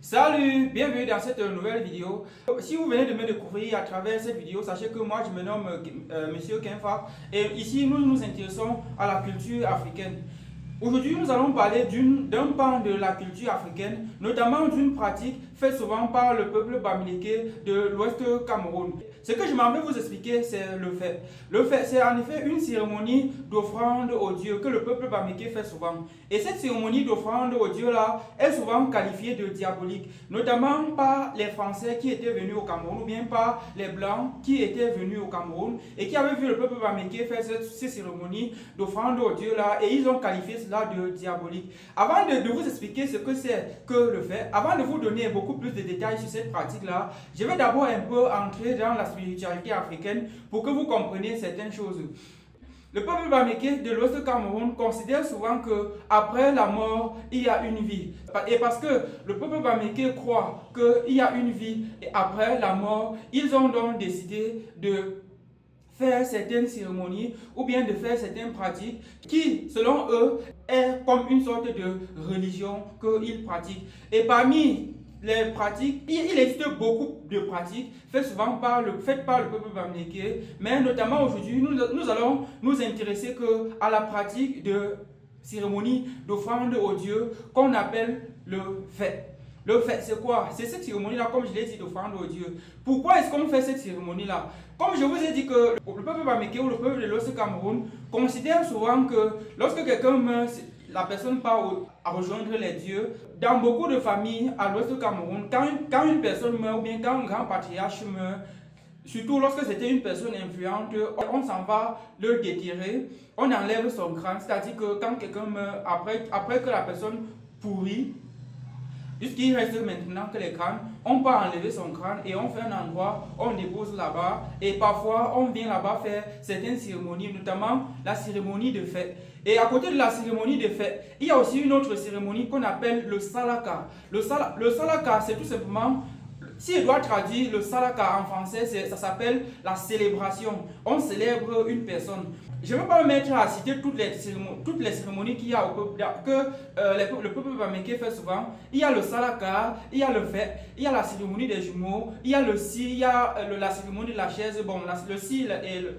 Salut, bienvenue dans cette nouvelle vidéo. Si vous venez de me découvrir à travers cette vidéo, sachez que moi je me nomme Monsieur Kenfa et ici nous nous intéressons à la culture africaine. Aujourd'hui, nous allons parler d'un pan de la culture africaine, notamment d'une pratique faite souvent par le peuple bamileke de l'Ouest Cameroun. Ce que je m'en vais vous expliquer, c'est le fait. Le fait, c'est en effet une cérémonie d'offrande au Dieu que le peuple bamileke fait souvent. Et cette cérémonie d'offrande au Dieu là est souvent qualifiée de diabolique, notamment par les Français qui étaient venus au Cameroun ou bien par les Blancs qui étaient venus au Cameroun et qui avaient vu le peuple bamileke faire ces cérémonies d'offrande au Dieu là et ils ont qualifié cela de diabolique. Avant de vous expliquer ce que c'est que le fait, avant de vous donner beaucoup plus de détails sur cette pratique là, je vais d'abord un peu entrer dans la spiritualité africaine pour que vous compreniez certaines choses. Le peuple bamileke de l'Ouest Cameroun considère souvent que après la mort, il y a une vie. Et parce que le peuple bamileke croit qu'il y a une vie et après la mort, ils ont donc décidé de faire certaines cérémonies ou bien de faire certaines pratiques qui, selon eux, est comme une sorte de religion qu'ils pratiquent. Et parmi les pratiques, il existe beaucoup de pratiques faites souvent par le peuple bamileke, mais notamment aujourd'hui, nous allons nous intéresser à la pratique de cérémonie d'offrande au Dieu qu'on appelle le fait. Le fait, c'est quoi? C'est cette cérémonie-là, comme je l'ai dit, d'offrande au Dieu. Pourquoi est-ce qu'on fait cette cérémonie-là? Comme je vous ai dit que le peuple bamileke ou le peuple de l'Ouest Cameroun considère souvent que lorsque quelqu'un meurt, la personne part à rejoindre les dieux. Dans beaucoup de familles à l'Ouest Cameroun, quand une personne meurt ou bien quand un grand patriarche meurt, surtout lorsque c'était une personne influente, on s'en va le déterrer, on enlève son crâne, c'est-à-dire que quand quelqu'un meurt, après que la personne pourrit, jusqu'il reste maintenant que les crânes, on peut enlever son crâne et on fait un endroit, on dépose là-bas et parfois on vient là-bas faire certaines cérémonies, notamment la cérémonie de fête. Et à côté de la cérémonie de fête, il y a aussi une autre cérémonie qu'on appelle le salaka. Le salaka, c'est tout simplement, si je dois traduire le salaka en français, ça s'appelle la célébration. On célèbre une personne. Je ne vais pas me mettre à citer toutes les cérémonies qu'il y a le peuple bamileke fait souvent. Il y a le salaka, il y a le fait, il y a la cérémonie des jumeaux, il y a le si, il y a la cérémonie de la chaise. Bon, le si et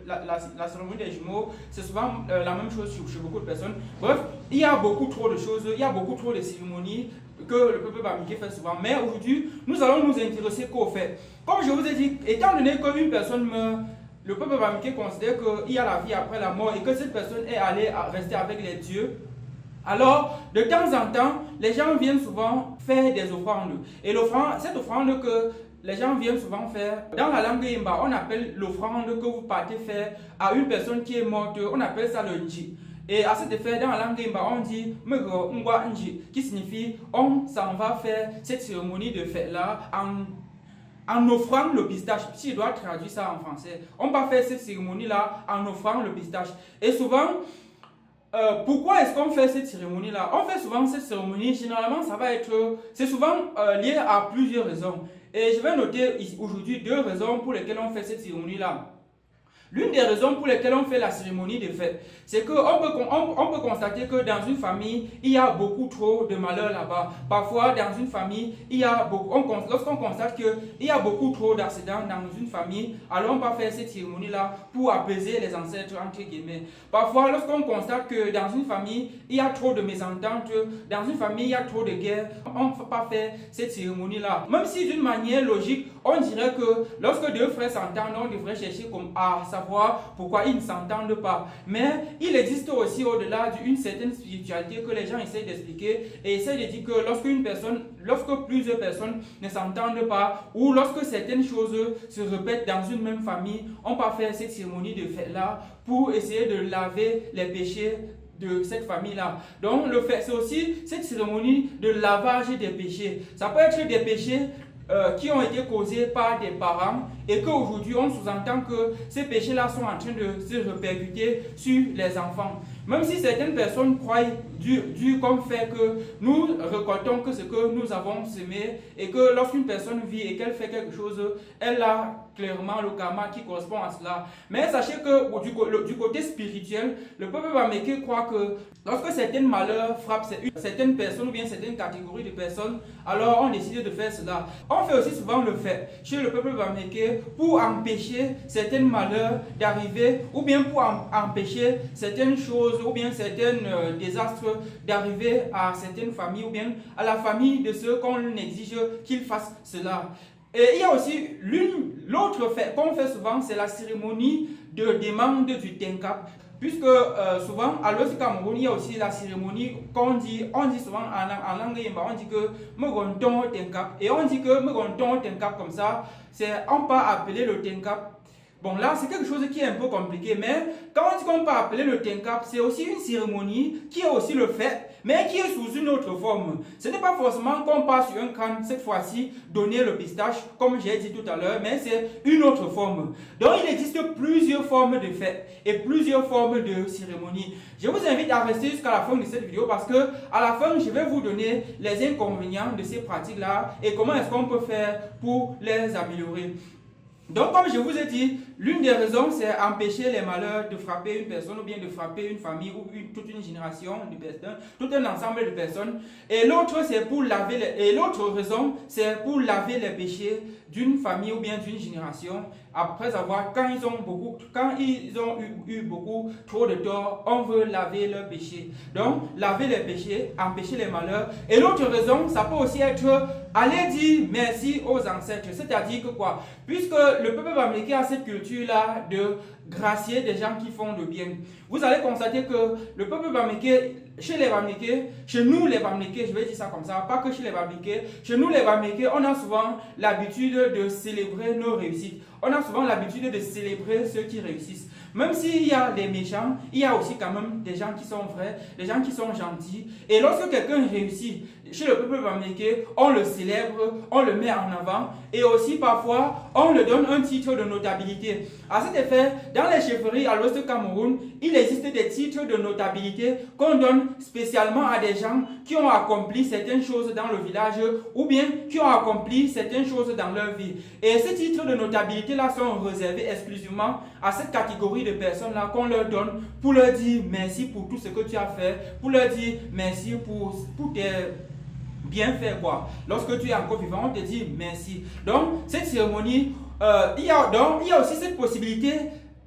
la cérémonie des jumeaux, c'est souvent la même chose chez beaucoup de personnes. Bref, il y a beaucoup trop de choses, il y a beaucoup trop de cérémonies que le peuple bamileke fait souvent. Mais aujourd'hui, nous allons nous intéresser qu'au fait. Comme je vous ai dit, étant donné qu'une personne meurt, le peuple bamileke considère qu'il y a la vie après la mort et que cette personne est allée rester avec les dieux. Alors, de temps en temps, les gens viennent souvent faire des offrandes. Et cette offrande que les gens viennent souvent faire, dans la langue Yimba, on appelle l'offrande que vous partez faire à une personne qui est morte, on appelle ça le nji. Et à cet effet, dans la langue Yimba, on dit Mego Ngwa Nji, qui signifie on s'en va faire cette cérémonie de fête-là en offrant le pistache. Si je dois traduire ça en français, on va faire cette cérémonie-là en offrant le pistache. Et souvent, pourquoi est-ce qu'on fait cette cérémonie-là? On fait souvent cette cérémonie, généralement, c'est souvent lié à plusieurs raisons. Et je vais noter aujourd'hui 2 raisons pour lesquelles on fait cette cérémonie-là. L'une des raisons pour lesquelles on fait la cérémonie de fête, c'est qu'on peut constater que dans une famille, il y a beaucoup trop de malheur là-bas. Parfois, dans une famille, lorsqu'on constate qu'il y a beaucoup trop d'accidents dans une famille, alors on va faire cette cérémonie-là pour apaiser les ancêtres, entre guillemets. Parfois, lorsqu'on constate que dans une famille, il y a trop de mésententes, dans une famille, il y a trop de guerres, on ne peut pas faire cette cérémonie-là. Même si d'une manière logique, on dirait que lorsque 2 frères s'entendent, on devrait chercher à savoir pourquoi ils ne s'entendent pas. Mais il existe aussi au-delà d'une certaine spiritualité que les gens essaient d'expliquer et essaient de dire que lorsque plusieurs personnes ne s'entendent pas ou lorsque certaines choses se répètent dans une même famille, on peut faire cette cérémonie de fête-là pour essayer de laver les péchés de cette famille-là. Donc le fait, c'est aussi cette cérémonie de lavage des péchés. Ça peut être des péchés qui ont été causés par des parents et qu'aujourd'hui on sous-entend que ces péchés-là sont en train de se répercuter sur les enfants. Même si certaines personnes croient Dieu comme fait que nous récoltons que ce que nous avons semé et que lorsqu'une personne vit et qu'elle fait quelque chose, elle a clairement le karma qui correspond à cela. Mais sachez que du côté spirituel, le peuple bamileke croit que lorsque certains malheurs frappent certaines personnes ou bien certaines catégories de personnes, alors on décide de faire cela. On fait aussi souvent le fait chez le peuple bamileke pour empêcher certains malheurs d'arriver ou bien pour empêcher certaines choses ou bien certains désastres d'arriver à certaines familles ou bien à la famille de ceux qu'on exige qu'ils fassent cela. Et il y a aussi l'autre fait qu'on fait souvent, c'est la cérémonie de demande du Tenkap. Puisque souvent, à l'ouest du Cameroun, il y a aussi la cérémonie qu'on dit, on dit souvent en langue yemba, on dit que Megonton Tenkap. Et on dit que Megonton Tenkap comme ça, on peut appeler le Tenkap. Bon, là, c'est quelque chose qui est un peu compliqué, mais quand on dit qu'on peut appeler le Tenkap, c'est aussi une cérémonie qui est aussi le fait, mais qui est sous une autre forme. Ce n'est pas forcément qu'on part sur un crâne, cette fois-ci, donner le pistache, comme j'ai dit tout à l'heure, mais c'est une autre forme. Donc, il existe plusieurs formes de fêtes et plusieurs formes de cérémonies. Je vous invite à rester jusqu'à la fin de cette vidéo parce que, à la fin, je vais vous donner les inconvénients de ces pratiques-là et comment est-ce qu'on peut faire pour les améliorer. Donc, comme je vous ai dit, l'une des raisons, c'est empêcher les malheurs de frapper une personne ou bien de frapper une famille ou toute une génération de personnes, tout un ensemble de personnes. Et l'autre, c'est pour laver l'autre raison, c'est pour laver les péchés d'une famille ou bien d'une génération. Après avoir, quand ils ont eu beaucoup trop de tort, on veut laver leurs péchés. Donc, laver les péchés, empêcher les malheurs. Et l'autre raison, ça peut aussi être aller dire merci aux ancêtres. C'est-à-dire que quoi? Puisque le peuple bamileke a cette culture-là de gracier des gens qui font le bien. Vous allez constater que le peuple bamileke, chez les Bamileke, chez nous les Bamileke, je vais dire ça comme ça, pas que chez les Bamileke, chez nous les Bamileke, on a souvent l'habitude de célébrer nos réussites. On a souvent l'habitude de célébrer ceux qui réussissent. Même s'il y a des méchants, il y a aussi quand même des gens qui sont vrais, des gens qui sont gentils. Et lorsque quelqu'un réussit, chez le peuple bamileke, on le célèbre, on le met en avant et aussi parfois on le donne un titre de notabilité. À cet effet, dans les chefferies à l'ouest du Cameroun, il existe des titres de notabilité qu'on donne spécialement à des gens qui ont accompli certaines choses dans le village ou bien qui ont accompli certaines choses dans leur vie. Et ces titres de notabilité-là sont réservés exclusivement à cette catégorie de personnes-là qu'on leur donne pour leur dire merci pour tout ce que tu as fait, pour leur dire merci pour tes bien fait quoi. Lorsque tu es encore vivant, on te dit merci. Donc, cette cérémonie, il y a aussi cette possibilité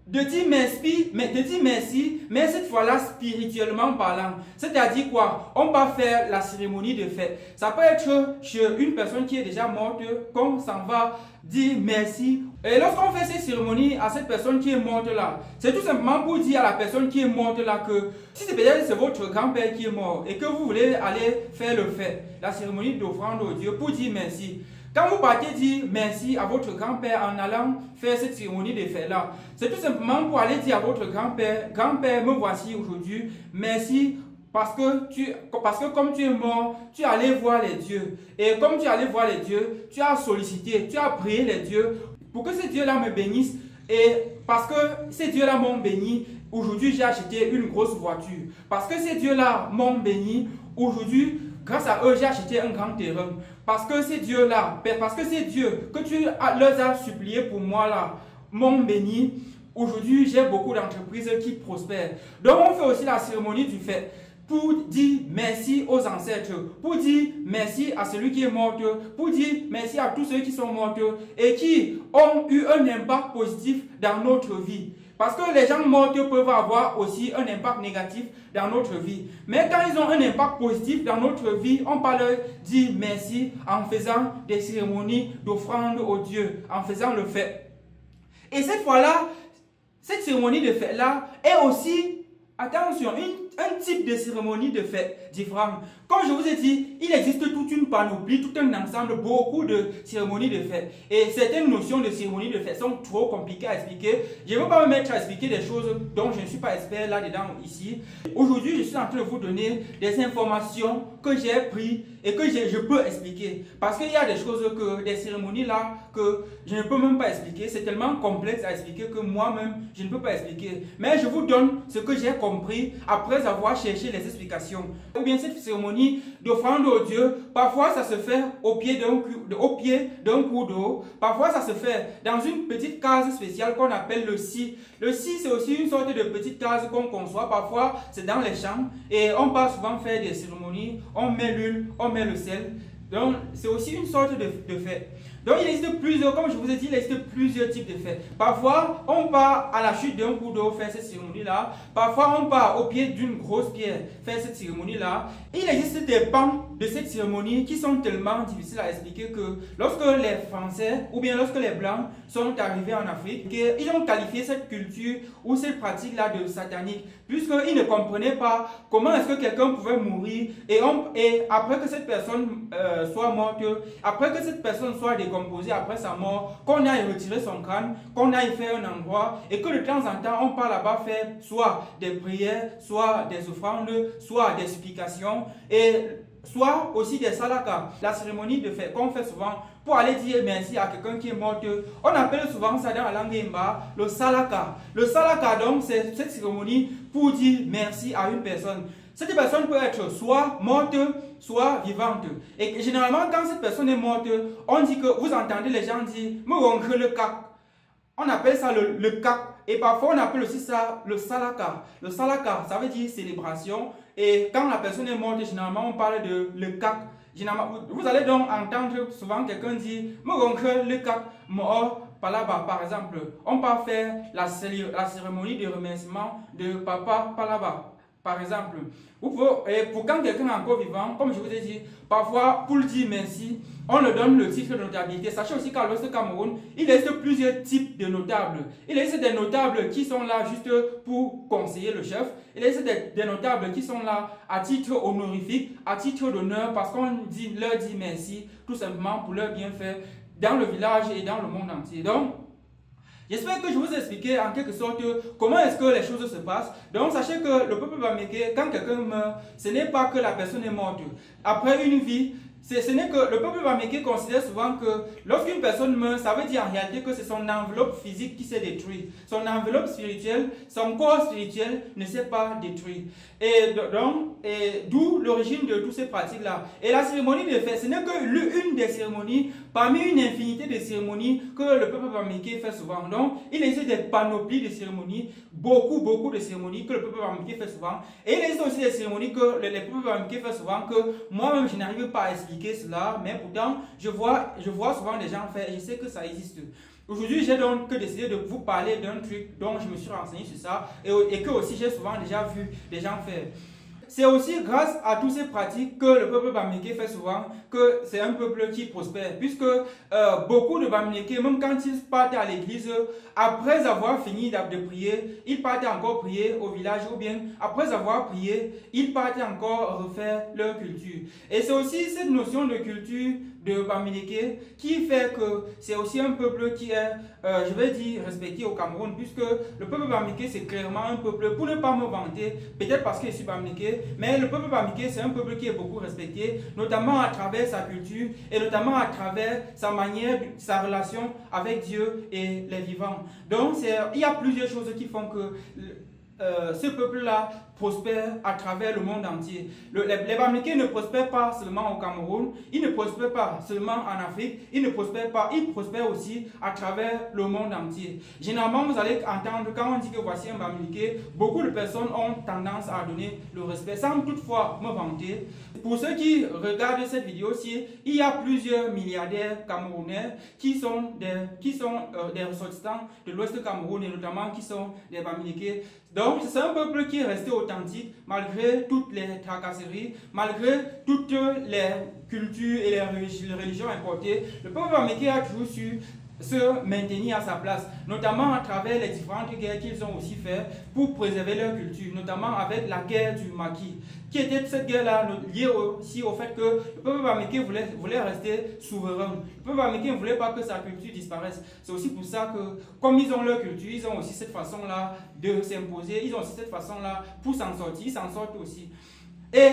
de dire merci, mais cette fois-là spirituellement parlant. C'est-à-dire quoi? On va faire la cérémonie de fête. Ça peut être chez une personne qui est déjà morte, qu'on s'en va dire merci. Et lorsqu'on fait cette cérémonie à cette personne qui est morte là, c'est tout simplement pour dire à la personne qui est morte là que si c'est peut-être c'est votre grand-père qui est mort et que vous voulez aller faire le fait, la cérémonie d'offrande au Dieu pour dire merci. Quand vous partez dire merci à votre grand-père en allant faire cette cérémonie de fête-là, c'est tout simplement pour aller dire à votre grand-père, grand-père, me voici aujourd'hui, merci parce que comme tu es mort, tu es allé voir les dieux. Et comme tu es allé voir les dieux, tu as sollicité, tu as prié les dieux pour que ces dieux-là me bénissent. Et parce que ces dieux-là m'ont béni, aujourd'hui j'ai acheté une grosse voiture. Parce que ces dieux-là m'ont béni, aujourd'hui, grâce à eux, j'ai acheté un grand terrain. Parce que ces dieux-là, parce que ces dieux que tu leur as supplié pour moi là, m'ont béni, aujourd'hui j'ai beaucoup d'entreprises qui prospèrent. Donc on fait aussi la cérémonie du fait pour dire merci aux ancêtres, pour dire merci à celui qui est mort, pour dire merci à tous ceux qui sont morts et qui ont eu un impact positif dans notre vie. Parce que les gens morts peuvent avoir aussi un impact négatif dans notre vie. Mais quand ils ont un impact positif dans notre vie, on peut leur dire merci en faisant des cérémonies d'offrande au Dieu, en faisant le fait. Et cette fois-là, cette cérémonie de fête-là est aussi, attention, un type de cérémonie de fête différent. Comme je vous ai dit, il existe toute une panoplie, tout un ensemble, beaucoup de cérémonies de fête. Et certaines notions de cérémonie de fête sont trop compliquées à expliquer. Je ne veux pas me mettre à expliquer des choses dont je ne suis pas expert là-dedans ici. Aujourd'hui, je suis en train de vous donner des informations que j'ai prises et que je peux expliquer. Parce qu'il y a des choses des cérémonies là, que je ne peux même pas expliquer. C'est tellement complexe à expliquer que moi-même, je ne peux pas expliquer. Mais je vous donne ce que j'ai compris après avoir cherché les explications. Ou bien cette cérémonie d'offrande au Dieu, parfois ça se fait au pied d'un cours d'eau. Parfois ça se fait dans une petite case spéciale qu'on appelle le si. Le si, c'est aussi une sorte de petite case qu'on conçoit. Parfois c'est dans les champs et on part souvent faire des cérémonies. On met l'huile, on met le sel. Donc c'est aussi une sorte de fête. Donc il existe plusieurs, comme je vous ai dit, il existe plusieurs types de fêtes. Parfois, on part à la chute d'un cours d'eau faire cette cérémonie-là. Parfois, on part au pied d'une grosse pierre faire cette cérémonie-là. Il existe des pans de cette cérémonie qui sont tellement difficiles à expliquer que lorsque les Français ou bien lorsque les Blancs sont arrivés en Afrique, ils ont qualifié cette culture ou cette pratique-là de satanique, puisqu'ils ne comprenaient pas comment est-ce que quelqu'un pouvait mourir et après que cette personne soit morte, après que cette personne soit décomposée après sa mort, qu'on aille retirer son crâne, qu'on aille faire un endroit et que de temps en temps on part là-bas faire soit des prières, soit des offrandes, soit des supplications et soit aussi des salakas. La cérémonie de fête qu'on fait souvent pour aller dire merci à quelqu'un qui est mort, on appelle souvent ça dans la langue Imba le salaka. Le salaka donc c'est cette cérémonie pour dire merci à une personne. Cette personne peut être soit morte, soit vivante. Et généralement, quand cette personne est morte, on dit que vous entendez les gens dire « le kak ». On appelle ça le kak. Et parfois, on appelle aussi ça le salaka. Le salaka, ça veut dire célébration. Et quand la personne est morte, généralement, on parle de le kak. Généralement, vous allez donc entendre souvent quelqu'un dire « le kak ». Palaba, par exemple, on peut faire la cérémonie de remerciement de Papa Palaba. Par exemple, et pour quand quelqu'un est encore vivant, comme je vous ai dit, parfois pour lui dire merci, on lui donne le titre de notabilité. Sachez aussi qu'à l'Ouest du Cameroun, il existe plusieurs types de notables. Il existe des notables qui sont là juste pour conseiller le chef. Il existe des notables qui sont là à titre honorifique, à titre d'honneur, parce qu'on leur dit merci, tout simplement pour leur bienfait dans le village et dans le monde entier. Donc, j'espère que je vous ai expliqué en quelque sorte comment est-ce que les choses se passent. Donc sachez que le peuple bamileke, quand quelqu'un meurt, ce n'est pas que la personne est morte. Après une vie, ce n'est que le peuple bamileke considère souvent que lorsqu'une personne meurt, ça veut dire en réalité que c'est son enveloppe physique qui s'est détruite. Son enveloppe spirituelle, son corps spirituel ne s'est pas détruit. Et donc, d'où l'origine de toutes ces pratiques-là. Et la cérémonie de fête, ce n'est qu'une des cérémonies, parmi une infinité de cérémonies que le peuple bamileke fait souvent. Donc, il existe des panoplies de cérémonies, beaucoup de cérémonies que le peuple bamileke fait souvent. Et il existe aussi des cérémonies que le peuple bamileke fait souvent, que moi-même je n'arrive pas à expliquer cela, mais pourtant, je vois souvent des gens faire et je sais que ça existe. Aujourd'hui, j'ai donc décidé de vous parler d'un truc dont je me suis renseigné sur ça et que aussi j'ai souvent déjà vu des gens faire. C'est aussi grâce à toutes ces pratiques que le peuple bamileke fait souvent que c'est un peuple qui prospère. Puisque beaucoup de bamileke, même quand ils partaient à l'église, après avoir fini de prier, ils partaient encore prier au village ou bien après avoir prié, ils partaient encore refaire leur culture. Et c'est aussi cette notion de culture de bamileke qui fait que c'est aussi un peuple qui est, je vais dire, respecté au Cameroun, puisque le peuple bamileke c'est clairement un peuple, pour ne pas me vanter, peut-être parce que je suis bamileke, mais le peuple bamileke c'est un peuple qui est beaucoup respecté, notamment à travers sa culture et notamment à travers sa manière, sa relation avec Dieu et les vivants. Donc il y a plusieurs choses qui font que ce peuple-là prospère à travers le monde entier. Les bamileke ne prospèrent pas seulement au Cameroun, ils ne prospèrent pas seulement en Afrique, ils ne prospèrent pas, ils prospèrent aussi à travers le monde entier. Généralement, vous allez entendre, quand on dit que voici un bamileke, beaucoup de personnes ont tendance à donner le respect, sans toutefois me vanter. Pour ceux qui regardent cette vidéo-ci, il y a plusieurs milliardaires camerounais qui sont des ressortissants de l'Ouest du Cameroun et notamment qui sont des bamileke. Donc, c'est un peuple qui est resté authentique malgré toutes les tracasseries, malgré toutes les cultures et les religions importées. Le peuple bamileke a toujours su se maintenir à sa place, notamment à travers les différentes guerres qu'ils ont aussi fait pour préserver leur culture, notamment avec la guerre du maquis, qui était cette guerre-là liée aussi au fait que le peuple bamileke voulait rester souverain. Le peuple bamileke ne voulait pas que sa culture disparaisse. C'est aussi pour ça que, comme ils ont leur culture, ils ont aussi cette façon-là de s'imposer, ils ont aussi cette façon-là pour s'en sortir, ils s'en sortent aussi. Et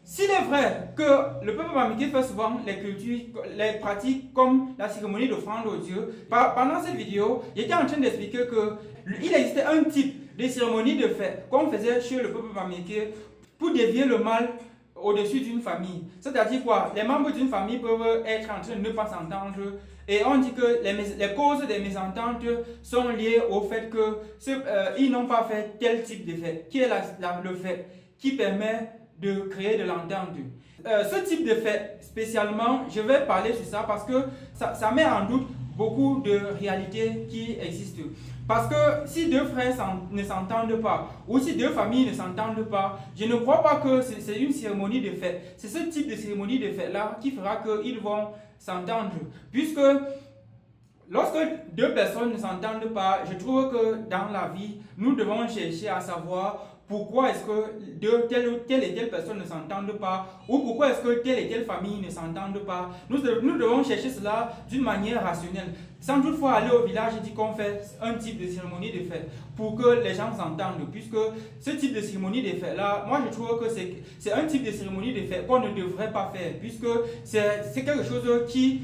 s'il est vrai que le peuple bamileke fait souvent les cultures, les pratiques comme la cérémonie d'offrande au Dieu, pendant cette vidéo, j'étais en train d'expliquer qu'il existait un type des cérémonies de fête qu'on faisait chez le peuple bamileke pour dévier le mal au-dessus d'une famille. C'est-à-dire quoi? Les membres d'une famille peuvent être en train de ne pas s'entendre et on dit que les causes des mésententes sont liées au fait qu'ils n'ont pas fait tel type de fait, qui est le fait qui permet de créer de l'entente. Ce type de fait, spécialement, je vais parler sur ça parce que ça met en doute beaucoup de réalités qui existent. Parce que si deux frères ne s'entendent pas, ou si deux familles ne s'entendent pas, je ne crois pas que c'est une cérémonie de fête. C'est ce type de cérémonie de fête-là qui fera qu'ils vont s'entendre. Puisque lorsque deux personnes ne s'entendent pas, je trouve que dans la vie, nous devons chercher à savoir pourquoi est-ce que telle et telle personne ne s'entendent pas, ou pourquoi est-ce que telle et telle famille ne s'entendent pas. Nous devons chercher cela d'une manière rationnelle. Sans toutefois aller au village et dire qu'on fait un type de cérémonie de fête pour que les gens s'entendent, puisque ce type de cérémonie de fête-là, moi je trouve que c'est un type de cérémonie de fête qu'on ne devrait pas faire, puisque c'est quelque chose qui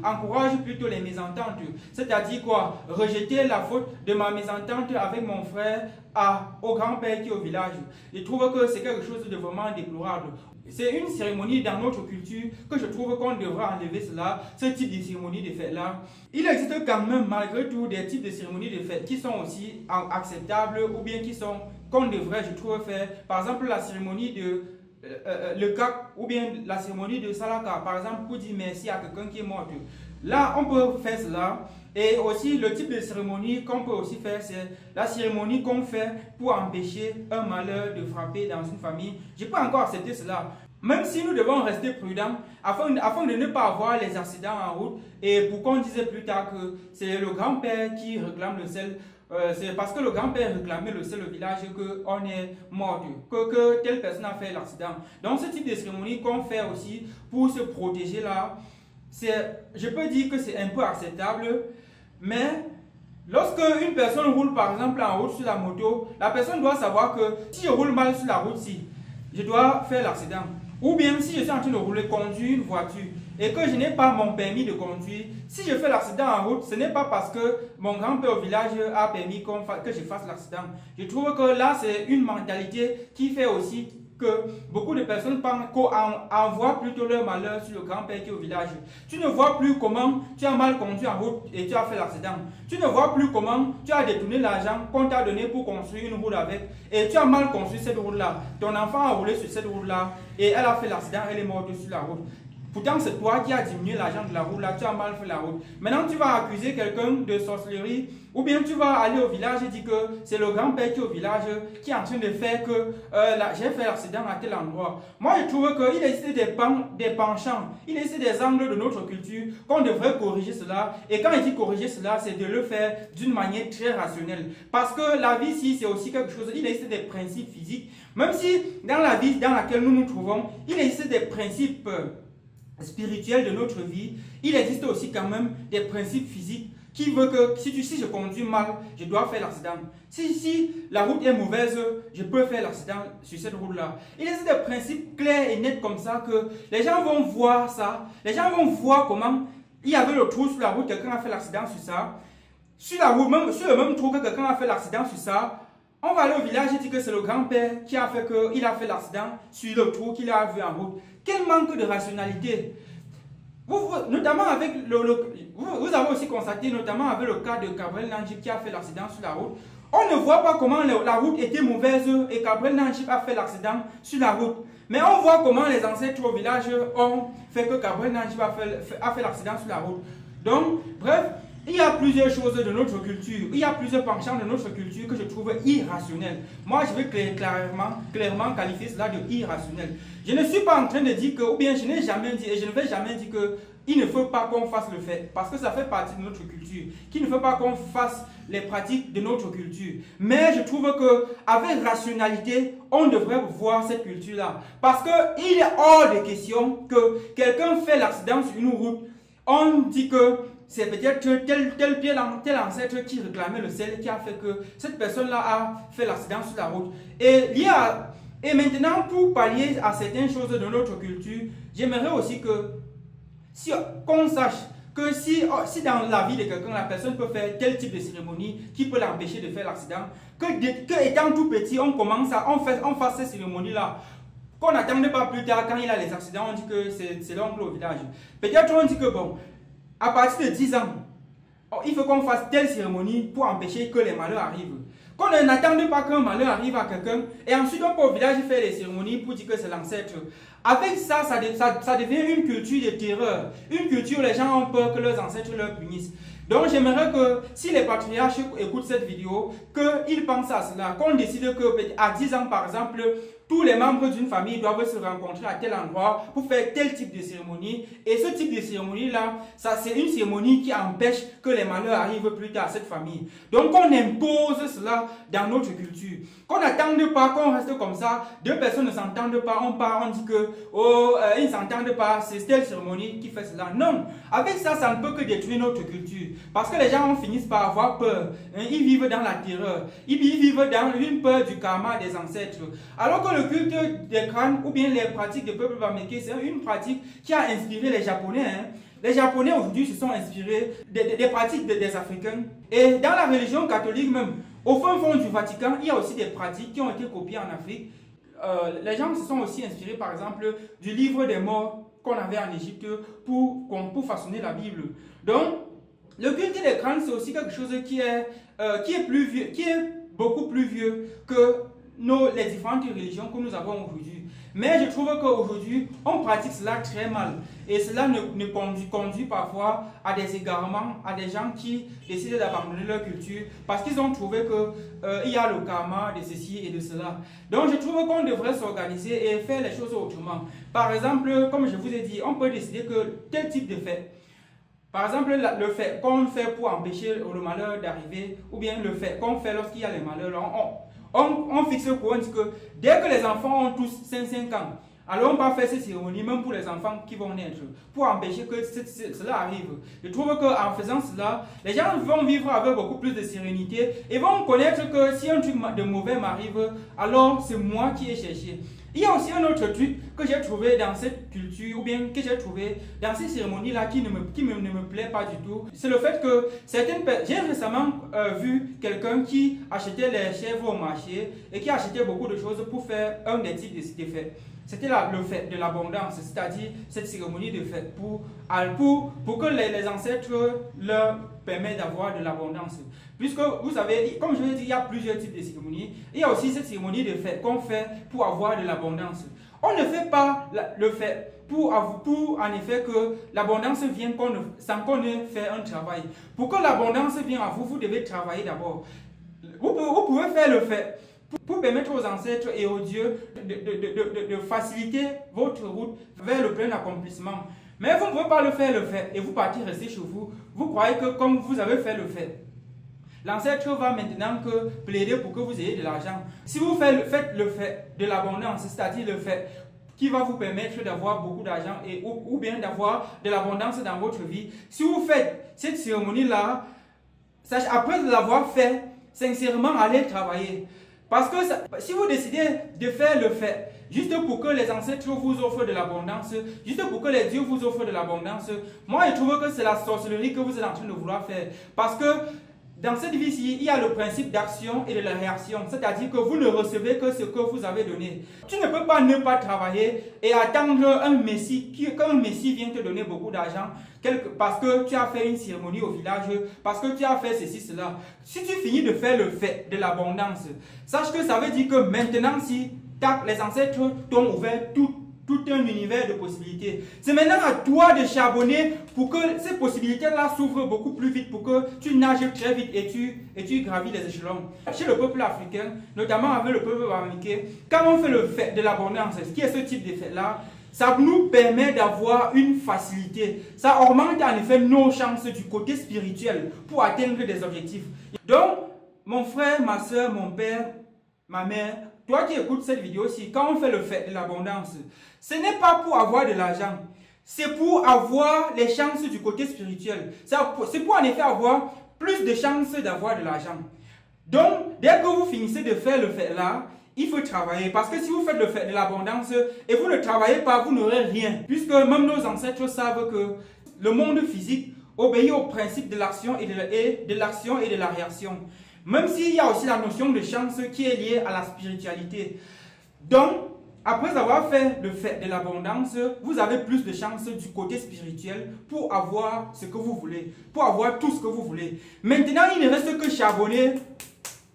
encourage plutôt les mésententes. C'est-à-dire quoi? Rejeter la faute de ma mésentente avec mon frère au grand-père qui est au village. Je trouve que c'est quelque chose de vraiment déplorable. C'est une cérémonie dans notre culture que je trouve qu'on devrait enlever cela, ce type de cérémonie de fête-là. Il existe quand même malgré tout des types de cérémonies de fête qui sont aussi acceptables ou bien qu'on devrait, je trouve, faire. Par exemple, la cérémonie de le CAC ou bien la cérémonie de Salaka, par exemple, pour dire merci à quelqu'un qui est mort. Là, on peut faire cela. Et aussi, le type de cérémonie qu'on peut aussi faire, c'est la cérémonie qu'on fait pour empêcher un malheur de frapper dans une famille. Je peux encore accepter cela. Même si nous devons rester prudents afin de ne pas avoir les accidents en route. Et pour qu'on dise plus tard que c'est le grand-père qui réclame le sel. C'est parce que le grand-père réclamait le sel au village qu'on est mort, que telle personne a fait l'accident. Donc ce type de cérémonie qu'on fait aussi pour se protéger là, je peux dire que c'est un peu acceptable. Mais lorsque une personne roule par exemple en route sur la moto, la personne doit savoir que si je roule mal sur la route-ci, je dois faire l'accident. Ou bien si je suis en train de conduire une voiture et que je n'ai pas mon permis de conduire, si je fais l'accident en route, ce n'est pas parce que mon grand-père au village a permis que je fasse l'accident. Je trouve que là, c'est une mentalité qui fait aussi que beaucoup de personnes envoient plutôt leur malheur sur le grand-père qui est au village. Tu ne vois plus comment tu as mal conduit en route et tu as fait l'accident. Tu ne vois plus comment tu as détourné l'argent qu'on t'a donné pour construire une route avec et tu as mal construit cette route-là. Ton enfant a roulé sur cette route-là et elle a fait l'accident, elle est morte sur la route. Pourtant, c'est toi qui as diminué l'argent de la route là, tu as mal fait la route. Maintenant, tu vas accuser quelqu'un de sorcellerie ou bien tu vas aller au village et dire que c'est le grand-père qui est au village qui est en train de faire que j'ai fait l'accident à tel endroit. Moi, je trouve qu'il existe des penchants, il existe des angles de notre culture qu'on devrait corriger cela. Et quand il dit corriger cela, c'est de le faire d'une manière très rationnelle. Parce que la vie ici, c'est aussi quelque chose, il existe des principes physiques. Même si dans la vie dans laquelle nous nous trouvons, il existe des principes spirituel de notre vie, il existe aussi quand même des principes physiques qui veut que si je conduis mal, je dois faire l'accident. Si la route est mauvaise, je peux faire l'accident sur cette route-là. Il existe des principes clairs et nets comme ça que les gens vont voir ça. Les gens vont voir comment il y avait le trou sur la route, quelqu'un a fait l'accident sur ça. Sur la route, même sur le même trou que quelqu'un a fait l'accident sur ça, on va aller au village et dire que c'est le grand-père qui a fait l'accident sur le trou qu'il a vu en route. Quel manque de rationalité! Notamment avec vous avez aussi constaté, notamment avec le cas de Gabriel Nangip qui a fait l'accident sur la route. On ne voit pas comment la route était mauvaise et Gabriel Nangip a fait l'accident sur la route. Mais on voit comment les ancêtres au village ont fait que Gabriel Nangip a fait l'accident sur la route. Donc, bref, il y a plusieurs choses de notre culture, il y a plusieurs penchants de notre culture que je trouve irrationnels. Moi, je vais clairement qualifier cela de irrationnel. Je ne suis pas en train de dire que, ou bien je n'ai jamais dit, et je ne vais jamais dire que il ne faut pas qu'on fasse le fait, parce que ça fait partie de notre culture, qu'il ne faut pas qu'on fasse les pratiques de notre culture. Mais je trouve qu'avec rationalité, on devrait voir cette culture-là. Parce qu'il est hors de question que quelqu'un fait l'accident sur une route, on dit que c'est peut-être tel ancêtre qui réclamait le sel qui a fait que cette personne-là a fait l'accident sur la route. Et maintenant, pour pallier à certaines choses de notre culture, j'aimerais aussi qu'on sache que si dans la vie de quelqu'un, la personne peut faire tel type de cérémonie qui peut l'empêcher de faire l'accident, que étant tout petit, on fasse ces cérémonies-là, qu'on n'attende pas plus tard quand il a les accidents, on dit que c'est l'oncle au village. Peut-être on dit que bon, à partir de 10 ans, il faut qu'on fasse telle cérémonie pour empêcher que les malheurs arrivent. Qu'on n'attende pas qu'un malheur arrive à quelqu'un et ensuite on peut au village faire les cérémonies pour dire que c'est l'ancêtre. Avec ça, ça devient une culture de terreur. Une culture où les gens ont peur que leurs ancêtres leur punissent. Donc j'aimerais que si les patriarches écoutent cette vidéo, qu'ils pensent à cela, qu'on décide qu'à 10 ans par exemple, tous les membres d'une famille doivent se rencontrer à tel endroit pour faire tel type de cérémonie. Et ce type de cérémonie-là, c'est une cérémonie qui empêche que les malheurs arrivent plus tard à cette famille. Donc on impose cela dans notre culture. Qu'on n'attende pas, qu'on reste comme ça, deux personnes ne s'entendent pas, on part, on dit que ils ne s'entendent pas, c'est telle cérémonie qui fait cela. Non, avec ça, ça ne peut que détruire notre culture. Parce que les gens finissent par avoir peur. Ils vivent dans la terreur. Ils vivent dans une peur du karma des ancêtres. Alors que le culte des crânes ou bien les pratiques du peuple bamileke, c'est une pratique qui a inspiré les Japonais. Les Japonais aujourd'hui se sont inspirés des pratiques des Africains. Et dans la religion catholique même, au fin fond du Vatican, il y a aussi des pratiques qui ont été copiées en Afrique. Les gens se sont aussi inspirés par exemple du livre des morts qu'on avait en Égypte pour façonner la Bible. Donc, le culte des crânes, c'est aussi quelque chose qui est plus vieux, qui est beaucoup plus vieux que les différentes religions que nous avons aujourd'hui. Mais je trouve qu'aujourd'hui, on pratique cela très mal. Et cela conduit parfois à des égarements, à des gens qui décident d'abandonner leur culture parce qu'ils ont trouvé qu'il y a le karma de ceci et de cela. Donc je trouve qu'on devrait s'organiser et faire les choses autrement. Par exemple, comme je vous ai dit, on peut décider que tel type de fête, par exemple, le fait qu'on fait pour empêcher le malheur d'arriver, ou bien le fait qu'on fait lorsqu'il y a les malheurs, on fixe quoi? On dit que dès que les enfants ont tous 5 ans, alors on va faire ces cérémonies, même pour les enfants qui vont naître, pour empêcher que cela arrive. Je trouve qu'en faisant cela, les gens vont vivre avec beaucoup plus de sérénité et vont connaître que si un truc de mauvais m'arrive, alors c'est moi qui ai cherché. Il y a aussi un autre truc que j'ai trouvé dans cette culture, ou bien que j'ai trouvé dans ces cérémonies-là qui ne me plaît pas du tout. C'est le fait que j'ai récemment vu quelqu'un qui achetait les chèvres au marché et qui achetait beaucoup de choses pour faire un des types de fêtes. C'était le fait de l'abondance, c'est-à-dire cette cérémonie de fête pour que les ancêtres leur permettent d'avoir de l'abondance. Puisque vous savez, comme je l'ai dit, il y a plusieurs types de cérémonies. Il y a aussi cette cérémonie de fête qu'on fait pour avoir de l'abondance. On ne fait pas le fait pour en effet que l'abondance vienne sans qu'on ait fait un travail. Pour que l'abondance vienne à vous, vous devez travailler d'abord. Vous pouvez faire le fait pour permettre aux ancêtres et aux dieux de faciliter votre route vers le plein accomplissement. Mais vous ne pouvez pas le fait et vous partez rester chez vous. Vous croyez que comme vous avez fait le fait, l'ancêtre va maintenant plaider pour que vous ayez de l'argent. Si vous faites le fait de l'abondance, c'est-à-dire le fait qui va vous permettre d'avoir beaucoup d'argent ou bien d'avoir de l'abondance dans votre vie, si vous faites cette cérémonie-là, après l'avoir fait, sincèrement, allez travailler. Parce que si vous décidez de faire le fait, juste pour que les ancêtres vous offrent de l'abondance, juste pour que les dieux vous offrent de l'abondance, moi je trouve que c'est la sorcellerie que vous êtes en train de vouloir faire. Parce que dans cette vie-ci, il y a le principe d'action et de la réaction. C'est-à-dire que vous ne recevez que ce que vous avez donné. Tu ne peux pas ne pas travailler et attendre qu'un messie vienne te donner beaucoup d'argent parce que tu as fait une cérémonie au village, parce que tu as fait ceci, cela. Si tu finis de faire le fait de l'abondance, sache que ça veut dire que maintenant, si les ancêtres t'ont ouvert tout un univers de possibilités. C'est maintenant à toi de charbonner pour que ces possibilités-là s'ouvrent beaucoup plus vite, pour que tu nages très vite et tu gravis les échelons. Chez le peuple africain, notamment avec le peuple bamileke, quand on fait le fait de l'abondance, ce qui est ce type de fait-là, ça nous permet d'avoir une facilité. Ça augmente en effet nos chances du côté spirituel pour atteindre des objectifs. Donc, mon frère, ma soeur, mon père, ma mère, toi qui écoutes cette vidéo-ci, quand on fait le fait de l'abondance, ce n'est pas pour avoir de l'argent, c'est pour avoir les chances du côté spirituel. C'est pour en effet avoir plus de chances d'avoir de l'argent. Donc, dès que vous finissez de faire le fait là, il faut travailler. Parce que si vous faites le fait de l'abondance et vous ne travaillez pas, vous n'aurez rien. Puisque même nos ancêtres savent que le monde physique obéir au principe de l'action et de la réaction. Même s'il y a aussi la notion de chance qui est liée à la spiritualité. Donc, après avoir fait le fait de l'abondance, vous avez plus de chances du côté spirituel pour avoir ce que vous voulez, pour avoir tout ce que vous voulez. Maintenant, il ne reste que charbonner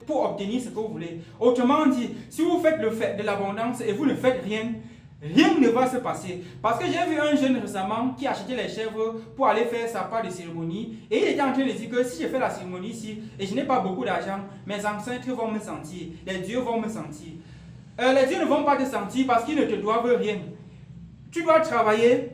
pour obtenir ce que vous voulez. Autrement dit, si vous faites le fait de l'abondance et vous ne faites rien, rien ne va se passer. Parce que j'ai vu un jeune récemment qui achetait les chèvres pour aller faire sa part de cérémonie. Et il était en train de dire que si je fais la cérémonie ici et je n'ai pas beaucoup d'argent, mes ancêtres vont me sentir, les dieux vont me sentir. Les dieux ne vont pas te sentir parce qu'ils ne te doivent rien. Tu dois travailler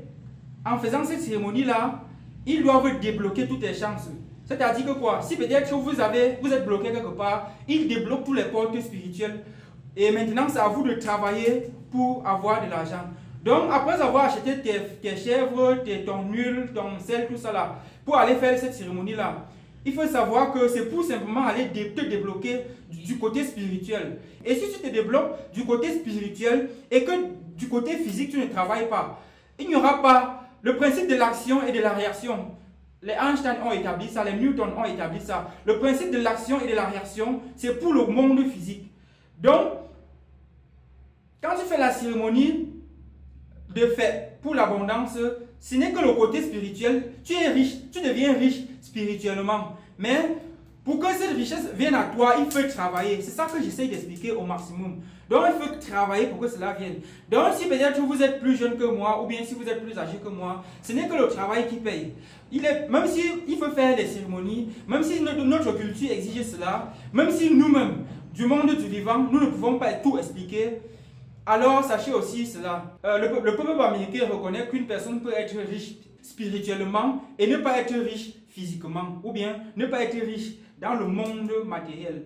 en faisant cette cérémonie-là. Ils doivent débloquer toutes tes chances. C'est-à-dire que quoi? Si peut-être vous êtes bloqué quelque part, ils débloquent tous les portes spirituelles. Et maintenant, c'est à vous de travailler pour avoir de l'argent. Donc, après avoir acheté tes chèvres, ton huile, ton sel, tout ça là, pour aller faire cette cérémonie-là, il faut savoir que c'est pour simplement aller te débloquer du côté spirituel. Et si tu te débloques du côté spirituel et que du côté physique, tu ne travailles pas, il n'y aura pas le principe de l'action et de la réaction. Les Einstein ont établi ça, les Newton ont établi ça. Le principe de l'action et de la réaction, c'est pour le monde physique. Donc, quand tu fais la cérémonie de fait pour l'abondance, ce n'est que le côté spirituel. Tu es riche, tu deviens riche spirituellement. Mais pour que cette richesse vienne à toi, il faut travailler. C'est ça que j'essaie d'expliquer au maximum. Donc, il faut travailler pour que cela vienne. Donc, si peut-être vous êtes plus jeune que moi, ou bien si vous êtes plus âgé que moi, ce n'est que le travail qui paye. Même s'il faut faire des cérémonies, même si notre culture exige cela, même si nous-mêmes, du monde du vivant, nous ne pouvons pas tout expliquer, alors sachez aussi cela. Le peuple américain reconnaît qu'une personne peut être riche spirituellement et ne pas être riche physiquement, ou bien ne pas être riche dans le monde matériel.